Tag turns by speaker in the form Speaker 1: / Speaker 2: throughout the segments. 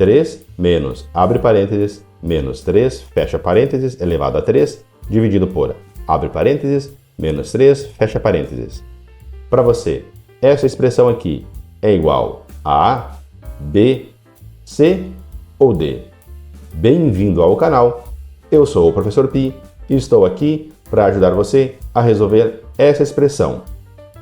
Speaker 1: 3 menos, abre parênteses, menos 3, fecha parênteses, elevado a 3, dividido por, abre parênteses, menos 3, fecha parênteses. Para você, essa expressão aqui é igual a A, B, C ou D? Bem-vindo ao canal, eu sou o Professor Pi e estou aqui para ajudar você a resolver essa expressão.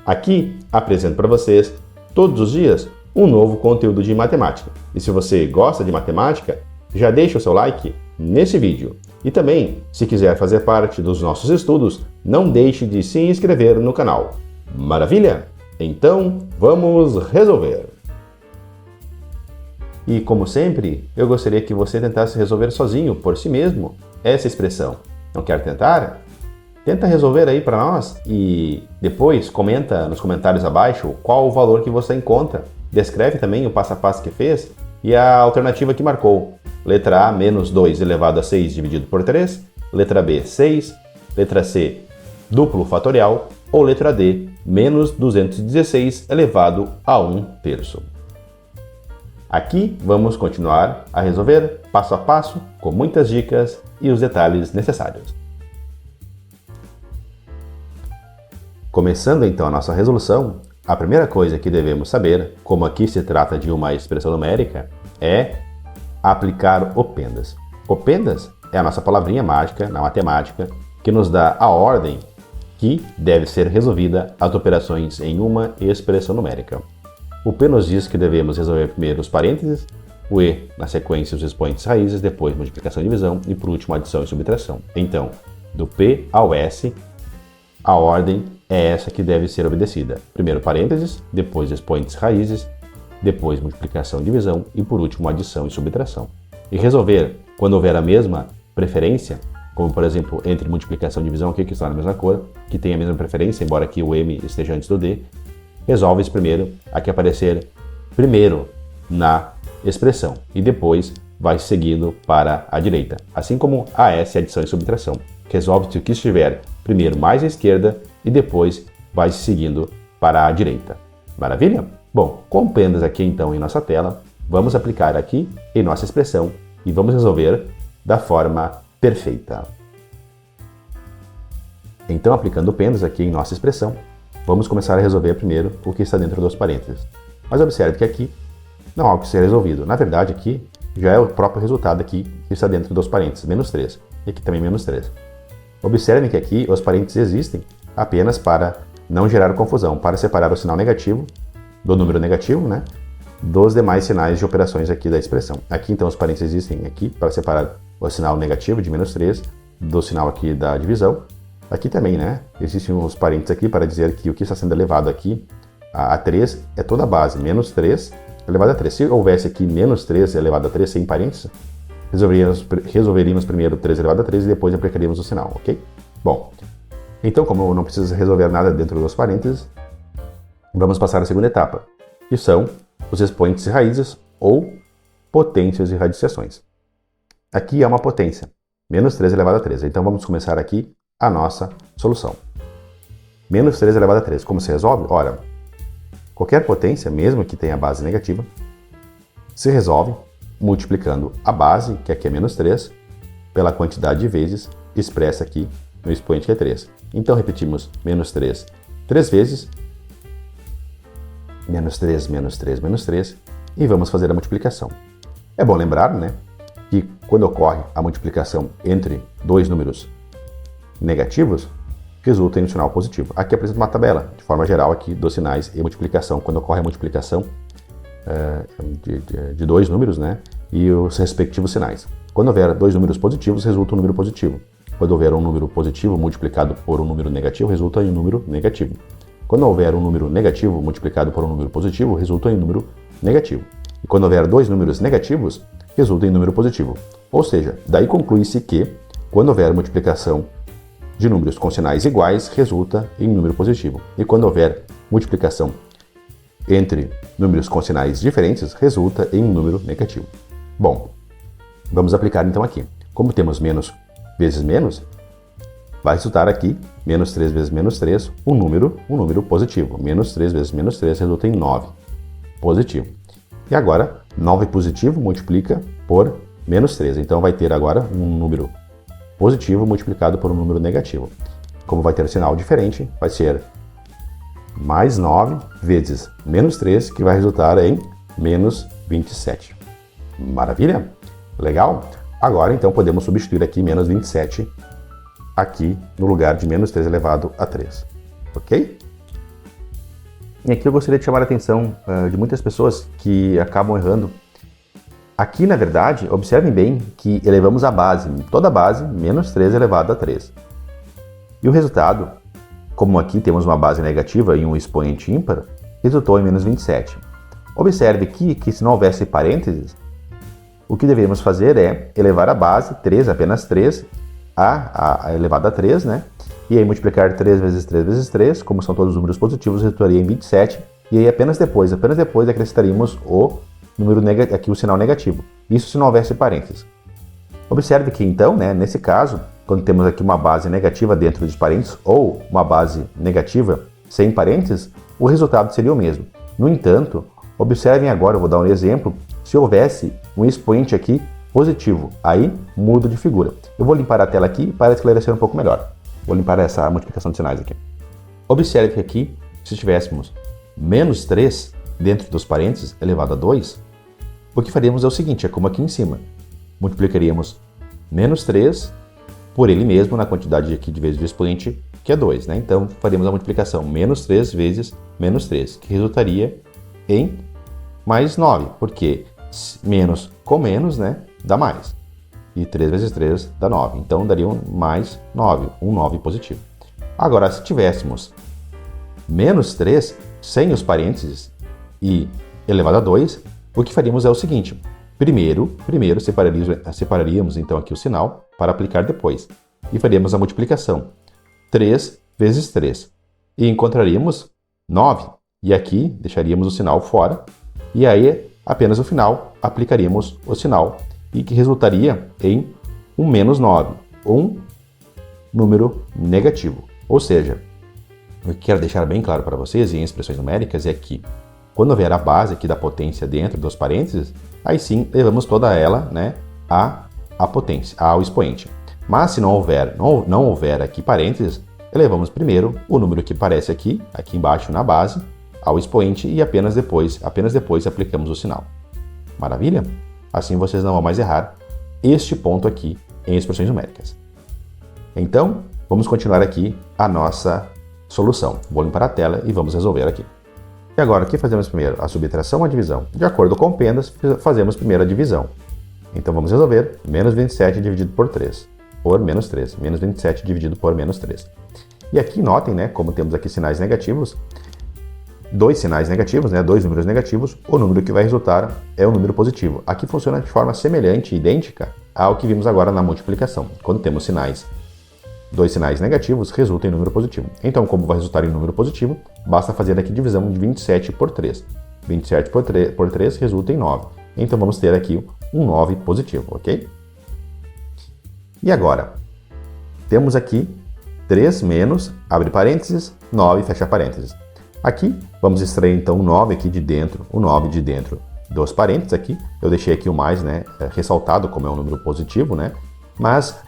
Speaker 1: Aqui apresento para vocês, todos os dias, um novo conteúdo de matemática. E se você gosta de matemática, já deixa o seu like nesse vídeo. E também, se quiser fazer parte dos nossos estudos, não deixe de se inscrever no canal. Maravilha? Então, vamos resolver! E como sempre, eu gostaria que você tentasse resolver sozinho, por si mesmo, essa expressão. Não quer tentar? Tenta resolver aí para nós e depois comenta nos comentários abaixo qual o valor que você encontra. Descreve também o passo a passo que fez e a alternativa que marcou. Letra A, menos 2 elevado a 6 dividido por 3. Letra B, 6. Letra C, duplo fatorial. Ou letra D, menos 216 elevado a 1/3. Aqui vamos continuar a resolver passo a passo, com muitas dicas e os detalhes necessários. Começando então a nossa resolução, a primeira coisa que devemos saber, como aqui se trata de uma expressão numérica, é aplicar o PENDAS. O PENDAS é a nossa palavrinha mágica na matemática que nos dá a ordem que deve ser resolvida as operações em uma expressão numérica. O P nos diz que devemos resolver primeiro os parênteses, o E na sequência os expoentes raízes, depois multiplicação e divisão e por último adição e subtração. Então, do P ao S, a ordem é essa que deve ser obedecida. Primeiro parênteses, depois expoentes raízes, depois multiplicação e divisão e por último adição e subtração. E resolver quando houver a mesma preferência, como por exemplo entre multiplicação e divisão aqui que está na mesma cor, que tem a mesma preferência, embora aqui o M esteja antes do D, resolve primeiro a que aparecer primeiro na expressão e depois vai seguindo para a direita. Assim como AS, adição e subtração. Resolve-se o que estiver primeiro mais à esquerda e depois vai seguindo para a direita. Maravilha? Bom, com PENDAS aqui então em nossa tela, vamos aplicar aqui em nossa expressão e vamos resolver da forma perfeita. Então, aplicando o PENDAS aqui em nossa expressão, vamos começar a resolver primeiro o que está dentro dos parênteses. Mas observe que aqui não há o que ser resolvido. Na verdade, aqui já é o próprio resultado aqui que está dentro dos parênteses, menos 3. E aqui também menos 3. Observem que aqui os parênteses existem apenas para não gerar confusão, para separar o sinal negativo do número negativo, né, dos demais sinais de operações aqui da expressão. Aqui então os parênteses existem aqui para separar o sinal negativo de menos 3 do sinal aqui da divisão. Aqui também, né, existem os parênteses aqui para dizer que o que está sendo elevado aqui a 3 é toda a base, menos 3 elevado a 3. Se houvesse aqui menos 3 elevado a 3 sem parênteses, resolveríamos primeiro 3 elevado a 3 e depois aplicaríamos o sinal, ok? Bom, então como não precisa resolver nada dentro dos parênteses, vamos passar à segunda etapa, que são os expoentes e raízes ou potências e radiciações. Aqui é uma potência, menos 3 elevado a 3. Então vamos começar aqui a nossa solução. Menos 3 elevado a 3. Como se resolve? Ora, qualquer potência, mesmo que tenha base negativa, se resolve multiplicando a base, que aqui é menos 3, pela quantidade de vezes expressa aqui no expoente que é 3. Então repetimos menos 3 3 vezes, menos 3, menos 3, menos 3, e vamos fazer a multiplicação. É bom lembrar, né, que quando ocorre a multiplicação entre dois números negativos, resulta em um sinal positivo. Aqui apresenta uma tabela, de forma geral, aqui dos sinais e multiplicação. Quando ocorre a multiplicação de dois números, né, e os respectivos sinais. Quando houver dois números positivos, resulta um número positivo. Quando houver um número positivo multiplicado por um número negativo, resulta em um número negativo. Quando houver um número negativo multiplicado por um número positivo, resulta em um número negativo. E quando houver dois números negativos, resulta em um número positivo. Ou seja, daí conclui-se que, quando houver multiplicação de números com sinais iguais, resulta em um número positivo. E quando houver multiplicação entre números com sinais diferentes, resulta em um número negativo. Bom, vamos aplicar então aqui. Como temos menos vezes menos, vai resultar aqui, menos 3 vezes menos 3, um número positivo. Menos 3 vezes menos 3 resulta em 9, positivo. E agora, 9 positivo multiplica por menos 3. Então vai ter agora um número positivo multiplicado por um número negativo. Como vai ter sinal diferente, vai ser mais 9 vezes menos 3, que vai resultar em menos 27. Maravilha? Legal? Agora, então, podemos substituir aqui menos 27 aqui no lugar de menos 3 elevado a 3. Ok? E aqui eu gostaria de chamar a atenção de muitas pessoas que acabam errando. Aqui, na verdade, observem bem que elevamos a base, toda a base, menos 3 elevado a 3. E o resultado, como aqui temos uma base negativa e um expoente ímpar, resultou em menos 27. Observe aqui que se não houvesse parênteses, o que deveríamos fazer é elevar a base, 3, apenas 3, a elevado a 3, né? E aí multiplicar 3 vezes 3 vezes 3, como são todos os números positivos, resultaria em 27. E aí apenas depois acrescentaríamos o número aqui o sinal negativo. Isso se não houvesse parênteses. Observe que então, né, nesse caso, quando temos aqui uma base negativa dentro dos parênteses ou uma base negativa sem parênteses, o resultado seria o mesmo. No entanto, observem agora, eu vou dar um exemplo, se houvesse um expoente aqui positivo, aí mudo de figura. Eu vou limpar a tela aqui para esclarecer um pouco melhor. Vou limpar essa multiplicação de sinais aqui. Observe que aqui, se tivéssemos menos 3 dentro dos parênteses elevado a 2, o que faríamos é o seguinte, é como aqui em cima. Multiplicaríamos menos 3 por ele mesmo na quantidade aqui de vezes do expoente, que é 2, né? Então, faríamos a multiplicação menos 3 vezes menos 3, que resultaria em mais 9, porque menos com menos, né, dá mais. E 3 vezes 3 dá 9. Então, daria mais 9, um 9 positivo. Agora, se tivéssemos menos 3 sem os parênteses e elevado a 2, o que faríamos é o seguinte. Primeiro separaríamos então aqui o sinal para aplicar depois. E faríamos a multiplicação. 3 vezes 3. E encontraríamos 9. E aqui deixaríamos o sinal fora. E aí, apenas no final, aplicaríamos o sinal. E que resultaria em um menos 9. Um número negativo. Ou seja, o que quero deixar bem claro para vocês em expressões numéricas é que quando houver a base aqui da potência dentro dos parênteses, aí sim levamos toda ela, né, a potência, ao expoente. Mas se não houver aqui parênteses, elevamos primeiro o número que aparece aqui embaixo na base, ao expoente e apenas depois aplicamos o sinal. Maravilha? Assim vocês não vão mais errar este ponto aqui em expressões numéricas. Então, vamos continuar aqui a nossa solução. Vou limpar a tela e vamos resolver aqui. E agora, o que fazemos primeiro? A subtração ou a divisão? De acordo com Pendas, fazemos primeiro a divisão. Então vamos resolver menos 27 dividido por 3, por menos 3. Menos 27 dividido por menos 3. E aqui notem, né, como temos aqui sinais negativos, dois sinais negativos, né, dois números negativos, o número que vai resultar é o número positivo. Aqui funciona de forma semelhante e idêntica ao que vimos agora na multiplicação. Quando temos dois sinais negativos, resulta em número positivo. Então, como vai resultar em número positivo, basta fazer aqui divisão de 27 por 3. 27 por 3 resulta em 9. Então, vamos ter aqui um 9 positivo, ok? E agora, temos aqui 3 menos, abre parênteses, 9, fecha parênteses. Aqui, vamos extrair então o 9 aqui de dentro, o 9 de dentro dos parênteses aqui. Eu deixei aqui o mais, né, ressaltado como é um número positivo, né? Mas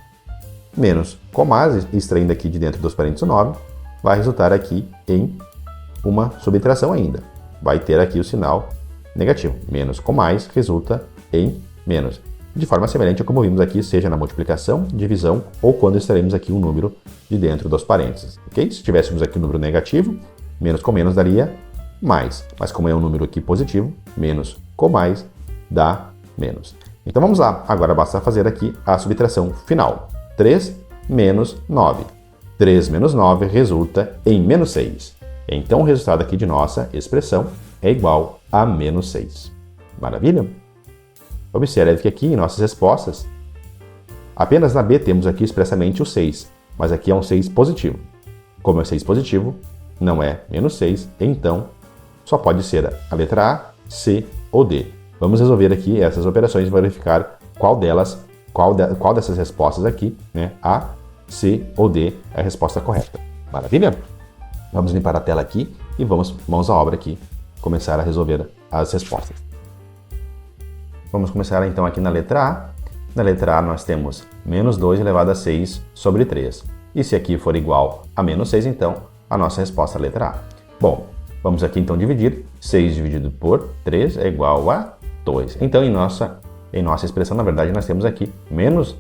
Speaker 1: menos com mais, extraindo aqui de dentro dos parênteses o 9, vai resultar aqui em uma subtração ainda. Vai ter aqui o sinal negativo. Menos com mais resulta em menos. De forma semelhante a como vimos aqui, seja na multiplicação, divisão ou quando extraímos aqui um número de dentro dos parênteses. Ok? Se tivéssemos aqui um número negativo, menos com menos daria mais. Mas como é um número aqui positivo, menos com mais dá menos. Então vamos lá. Agora basta fazer aqui a subtração final. 3 menos 9. 3 menos 9 resulta em menos 6. Então o resultado aqui de nossa expressão é igual a menos 6. Maravilha? Observe que aqui em nossas respostas, apenas na B temos aqui expressamente o 6, mas aqui é um 6 positivo. Como é 6 positivo, não é menos 6, então só pode ser a letra A, C ou D. Vamos resolver aqui essas operações e verificar qual dessas respostas aqui, né, A, C ou D, é a resposta correta. Maravilha? Vamos limpar a tela aqui e vamos, mãos à obra aqui, começar a resolver as respostas. Vamos começar então aqui na letra A. Na letra A nós temos menos 2 elevado a 6 sobre 3. E se aqui for igual a menos 6, então a nossa resposta é a letra A. Bom, vamos aqui então dividir. 6 dividido por 3 é igual a 2. Então em nossa expressão, na verdade, nós temos aqui menos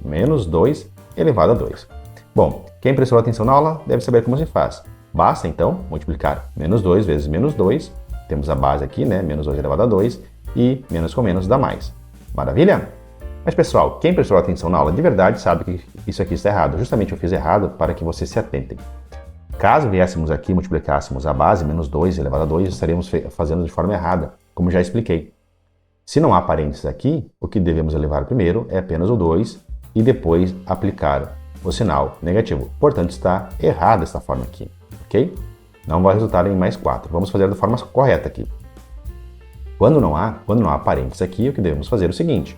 Speaker 1: 2 elevado a 2. Bom, quem prestou atenção na aula deve saber como se faz. Basta então multiplicar menos 2 vezes menos 2. Temos a base aqui, né? Menos 2 elevado a 2. E menos com menos dá mais. Maravilha? Mas pessoal, quem prestou atenção na aula de verdade sabe que isso aqui está errado. Justamente eu fiz errado para que vocês se atentem. Caso viéssemos aqui e multiplicássemos a base, menos 2 elevado a 2, estaríamos fazendo de forma errada, como já expliquei. Se não há parênteses aqui, o que devemos elevar primeiro é apenas o 2 e depois aplicar o sinal negativo. Portanto, está errada esta forma aqui, ok? Não vai resultar em mais 4. Vamos fazer da forma correta aqui. Quando não há parênteses aqui, o que devemos fazer é o seguinte.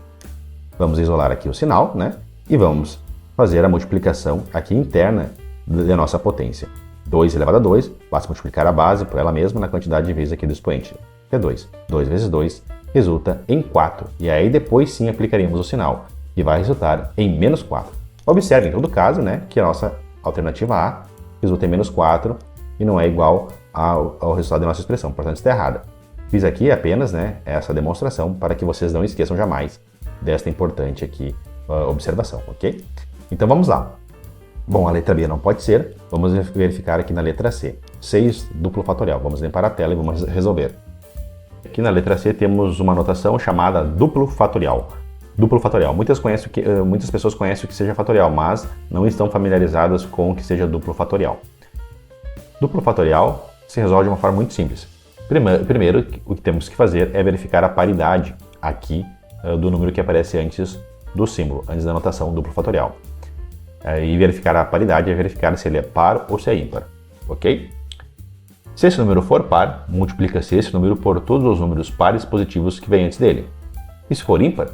Speaker 1: Vamos isolar aqui o sinal, né? E vamos fazer a multiplicação aqui interna da nossa potência. 2 elevado a 2, basta multiplicar a base por ela mesma na quantidade de vezes aqui do expoente, que é 2. 2 vezes 2 resulta em 4. E aí depois sim aplicaremos o sinal, que vai resultar em menos 4. Observe em todo caso, né, que a nossa alternativa A resulta em menos 4 e não é igual ao resultado da nossa expressão, portanto está errada. Fiz aqui apenas, né, essa demonstração para que vocês não esqueçam jamais desta importante aqui observação, ok? Então vamos lá. Bom, a letra B não pode ser, vamos verificar aqui na letra C. 6 duplo fatorial, vamos limpar a tela e vamos resolver. Aqui na letra C temos uma notação chamada duplo fatorial. Duplo fatorial, muitas pessoas conhecem o que seja fatorial, mas não estão familiarizadas com o que seja duplo fatorial. Duplo fatorial se resolve de uma forma muito simples. Primeiro, o que temos que fazer é verificar a paridade aqui do número que aparece antes do símbolo, antes da notação duplo fatorial. E verificar a paridade é verificar se ele é par ou se é ímpar, ok? Se esse número for par, multiplica-se esse número por todos os números pares positivos que vêm antes dele. E se for ímpar,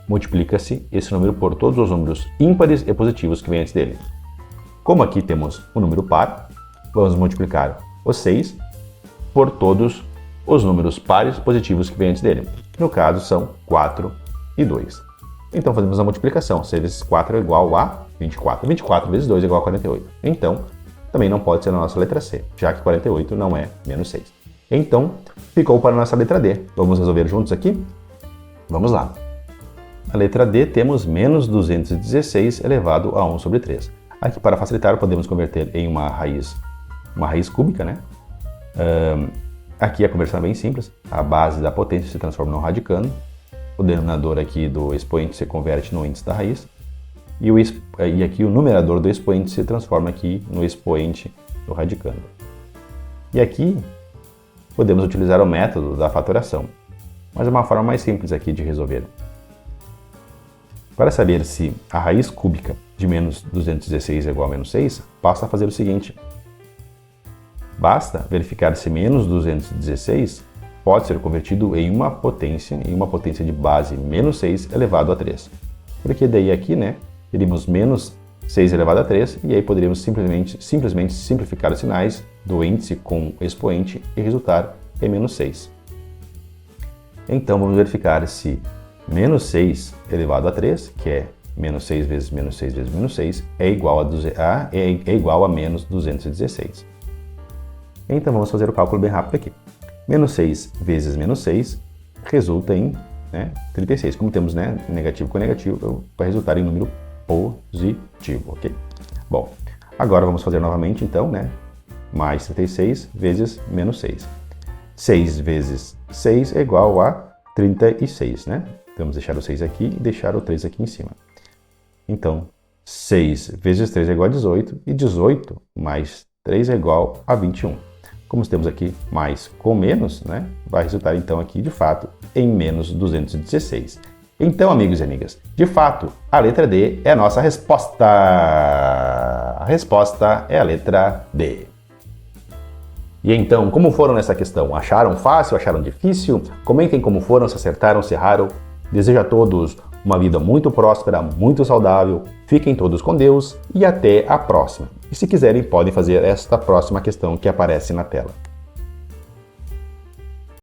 Speaker 1: multiplica-se esse número por todos os números ímpares e positivos que vêm antes dele. Como aqui temos um número par, vamos multiplicar o 6 por todos os números pares positivos que vêm antes dele. No caso, são 4 e 2. Então, fazemos a multiplicação. 6 vezes 4 é igual a 24. 24 vezes 2 é igual a 48. Então, também não pode ser na nossa letra C, já que 48 não é menos 6. Então, ficou para a nossa letra D. Vamos resolver juntos aqui? Vamos lá. Na letra D, temos menos 216 elevado a 1 sobre 3. Aqui, para facilitar, podemos converter em uma raiz cúbica, né? Aqui a conversão é bem simples. A base da potência se transforma no radicando. O denominador aqui do expoente se converte no índice da raiz. E aqui o numerador do expoente se transforma aqui no expoente do radicando. E aqui podemos utilizar o método da fatoração, mas é uma forma mais simples aqui de resolver. Para saber se a raiz cúbica de menos 216 é igual a menos 6, basta fazer o seguinte. Basta verificar se menos 216 pode ser convertido em uma potência de base menos 6 elevado a 3. Porque daí aqui, né, teríamos menos 6 elevado a 3 e aí poderíamos simplesmente simplificar os sinais do índice com o expoente e resultar em menos 6. Então vamos verificar se menos 6 elevado a 3, que é menos 6 vezes menos 6 vezes menos 6, é igual a menos 216. Então vamos fazer o cálculo bem rápido aqui. Menos 6 vezes menos 6 resulta em 36. Como temos negativo com negativo, vai resultar em número positivo, ok? Bom, agora vamos fazer novamente, então, mais 36 vezes menos 6. 6 vezes 6 é igual a 36, né? Vamos deixar o 6 aqui e deixar o 3 aqui em cima. Então, 6 vezes 3 é igual a 18 e 18 mais 3 é igual a 21. Como temos aqui mais com menos, vai resultar então aqui, de fato, em menos 216. Então, amigos e amigas, de fato, a letra D é a nossa resposta. A resposta é a letra D. E então, como foram nessa questão? Acharam fácil? Acharam difícil? Comentem como foram, se acertaram, se erraram. Desejo a todos uma vida muito próspera, muito saudável. Fiquem todos com Deus e até a próxima. E se quiserem, podem fazer esta próxima questão que aparece na tela.